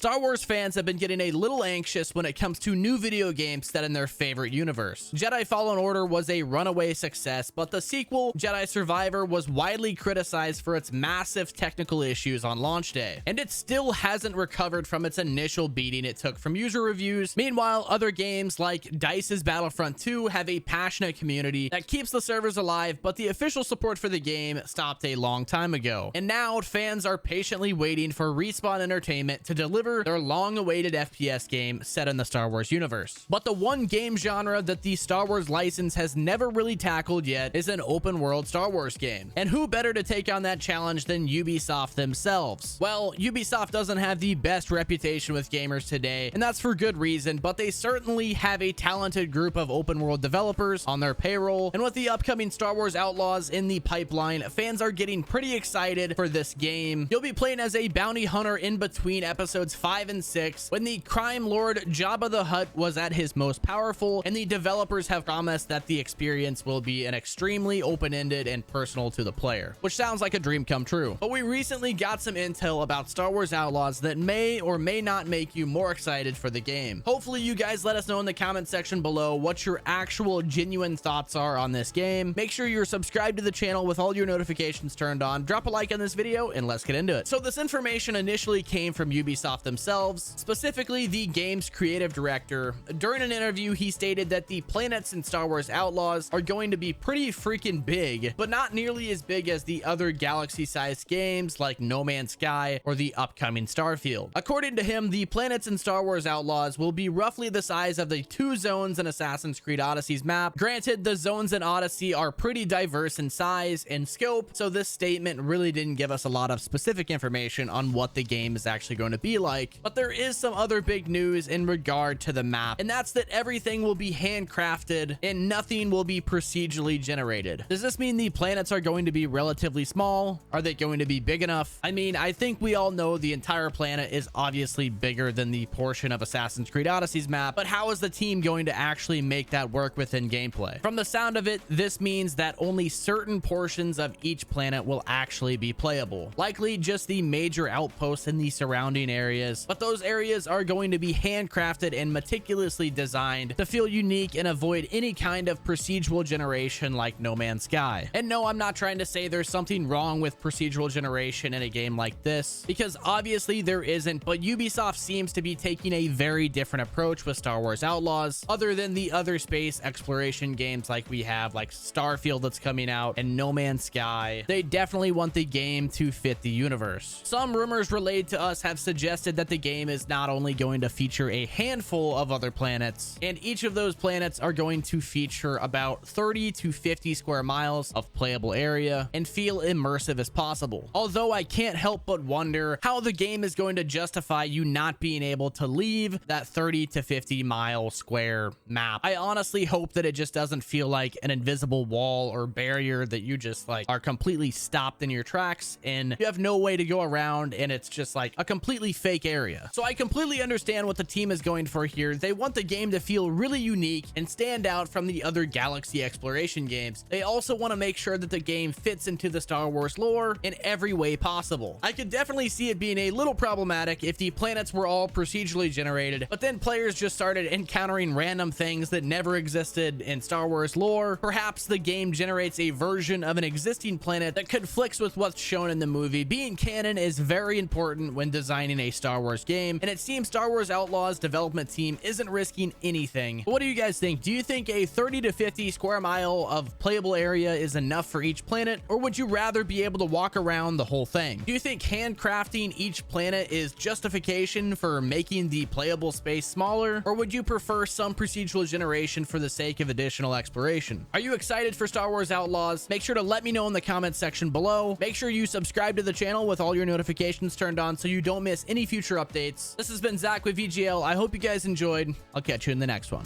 Star Wars fans have been getting a little anxious when it comes to new video games set in their favorite universe. Jedi Fallen Order was a runaway success, but the sequel, Jedi Survivor, was widely criticized for its massive technical issues on launch day, and it still hasn't recovered from its initial beating it took from user reviews. Meanwhile, other games like DICE's Battlefront 2 have a passionate community that keeps the servers alive, but the official support for the game stopped a long time ago. And now fans are patiently waiting for Respawn Entertainment to deliver their long-awaited FPS game set in the Star Wars universe. But the one game genre that the Star Wars license has never really tackled yet is an open-world Star Wars game. And who better to take on that challenge than Ubisoft themselves? Well, Ubisoft doesn't have the best reputation with gamers today, and that's for good reason, but they certainly have a talented group of open-world developers on their payroll, and with the upcoming Star Wars Outlaws in the pipeline, fans are getting pretty excited for this game. You'll be playing as a bounty hunter in between episodes 5 and 6, when the crime lord Jabba the Hutt was at his most powerful, and the developers have promised that the experience will be an extremely open-ended and personal to the player, which sounds like a dream come true. But we recently got some intel about Star Wars Outlaws that may or may not make you more excited for the game. Hopefully you guys let us know in the comment section below what your actual genuine thoughts are on this game. Make sure you're subscribed to the channel with all your notifications turned on. Drop a like on this video and let's get into it. So this information initially came from Ubisoft themselves, specifically the game's creative director. During an interview, he stated that the planets in Star Wars Outlaws are going to be pretty freaking big, but not nearly as big as the other galaxy-sized games like No Man's Sky or the upcoming Starfield. According to him, the planets in Star Wars Outlaws will be roughly the size of the 2 zones in Assassin's Creed Odyssey's map. Granted, the zones in Odyssey are pretty diverse in size and scope, so this statement really didn't give us a lot of specific information on what the game is actually going to be like. But there is some other big news in regard to the map, and that's that everything will be handcrafted and nothing will be procedurally generated. Does this mean the planets are going to be relatively small? Are they going to be big enough? I mean, I think we all know the entire planet is obviously bigger than the portion of Assassin's Creed Odyssey's map, but how is the team going to actually make that work within gameplay? From the sound of it, this means that only certain portions of each planet will actually be playable, likely just the major outposts in the surrounding areas, but those areas are going to be handcrafted and meticulously designed to feel unique and avoid any kind of procedural generation like No Man's Sky. And no, I'm not trying to say there's something wrong with procedural generation in a game like this, because obviously there isn't, but Ubisoft seems to be taking a very different approach with Star Wars Outlaws, other than the other space exploration games like we have, like Starfield that's coming out and No Man's Sky. They definitely want the game to fit the universe. Some rumors relayed to us have suggested that the game is not only going to feature a handful of other planets, and each of those planets are going to feature about 30 to 50 square miles of playable area and feel immersive as possible. Although I can't help but wonder how the game is going to justify you not being able to leave that 30 to 50 mile square map. I honestly hope that it just doesn't feel like an invisible wall or barrier that you just like are completely stopped in your tracks and you have no way to go around, and it's just like a completely fake area. So I completely understand what the team is going for here. They want the game to feel really unique and stand out from the other galaxy exploration games. They also want to make sure that the game fits into the Star Wars lore in every way possible. I could definitely see it being a little problematic if the planets were all procedurally generated, but then players just started encountering random things that never existed in Star Wars lore. Perhaps the game generates a version of an existing planet that conflicts with what's shown in the movie. Being canon is very important when designing a Star Wars game, and it seems Star Wars Outlaws development team isn't risking anything. But what do you guys think? Do you think a 30 to 50 square mile of playable area is enough for each planet, or would you rather be able to walk around the whole thing? Do you think handcrafting each planet is justification for making the playable space smaller, or would you prefer some procedural generation for the sake of additional exploration? Are you excited for Star Wars Outlaws? Make sure to let me know in the comment section below. Make sure you subscribe to the channel with all your notifications turned on so you don't miss any future updates. This has been Zach with VGL. I hope you guys enjoyed. I'll catch you in the next one.